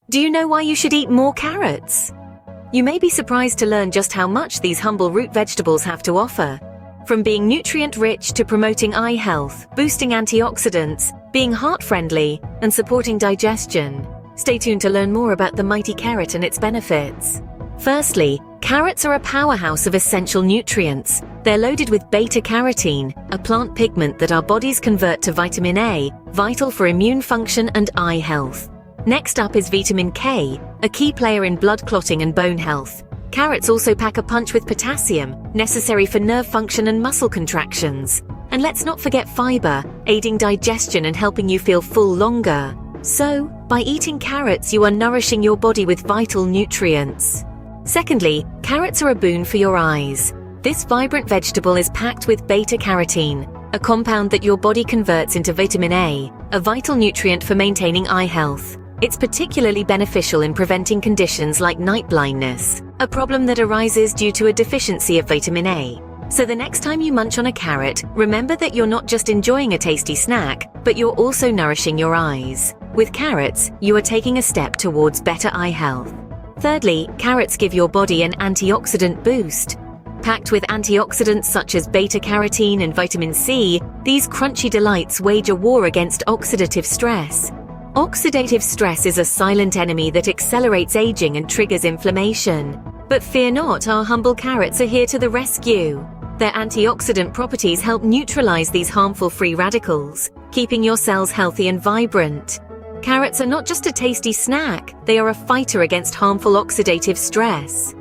Do you know why you should eat more carrots? You may be surprised to learn just how much these humble root vegetables have to offer. From being nutrient-rich to promoting eye health, boosting antioxidants, being heart-friendly, and supporting digestion. Stay tuned to learn more about the mighty carrot and its benefits. Firstly, carrots are a powerhouse of essential nutrients. They're loaded with beta-carotene, a plant pigment that our bodies convert to vitamin A, vital for immune function and eye health. Next up is vitamin K, a key player in blood clotting and bone health. Carrots also pack a punch with potassium, necessary for nerve function and muscle contractions. And let's not forget fiber, aiding digestion and helping you feel full longer. So, by eating carrots, you are nourishing your body with vital nutrients. Secondly, carrots are a boon for your eyes. This vibrant vegetable is packed with beta-carotene, a compound that your body converts into vitamin A, a vital nutrient for maintaining eye health. It's particularly beneficial in preventing conditions like night blindness, a problem that arises due to a deficiency of vitamin A. So the next time you munch on a carrot, remember that you're not just enjoying a tasty snack, but you're also nourishing your eyes. With carrots, you are taking a step towards better eye health. Thirdly, carrots give your body an antioxidant boost. Packed with antioxidants such as beta-carotene and vitamin C, these crunchy delights wage a war against oxidative stress. Oxidative stress is a silent enemy that accelerates aging and triggers inflammation. But fear not, our humble carrots are here to the rescue. Their antioxidant properties help neutralize these harmful free radicals, keeping your cells healthy and vibrant. Carrots are not just a tasty snack, they are a fighter against harmful oxidative stress.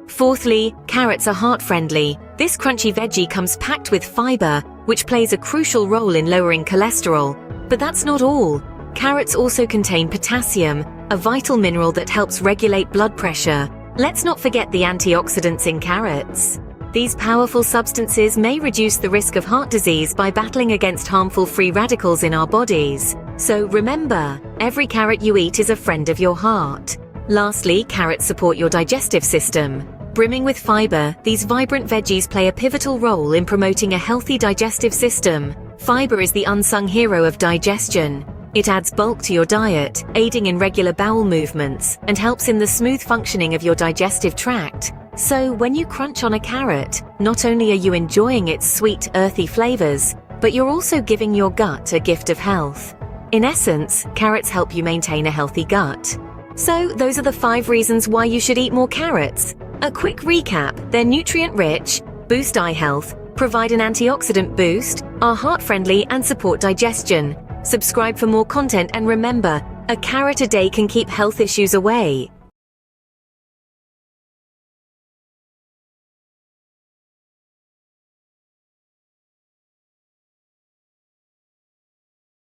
Fourthly, carrots are heart-friendly. This crunchy veggie comes packed with fiber, which plays a crucial role in lowering cholesterol. But that's not all. Carrots also contain potassium, a vital mineral that helps regulate blood pressure. Let's not forget the antioxidants in carrots. These powerful substances may reduce the risk of heart disease by battling against harmful free radicals in our bodies. So remember, every carrot you eat is a friend of your heart. Lastly, carrots support your digestive system. Brimming with fiber, these vibrant veggies play a pivotal role in promoting a healthy digestive system. Fiber is the unsung hero of digestion. It adds bulk to your diet, aiding in regular bowel movements, and helps in the smooth functioning of your digestive tract. So when you crunch on a carrot, not only are you enjoying its sweet, earthy flavors, but you're also giving your gut a gift of health. In essence, carrots help you maintain a healthy gut. So those are the 5 reasons why you should eat more carrots. A quick recap: they're nutrient-rich, boost eye health, provide an antioxidant boost, are heart-friendly, and support digestion. Subscribe for more content, and remember, a carrot a day can keep health issues away.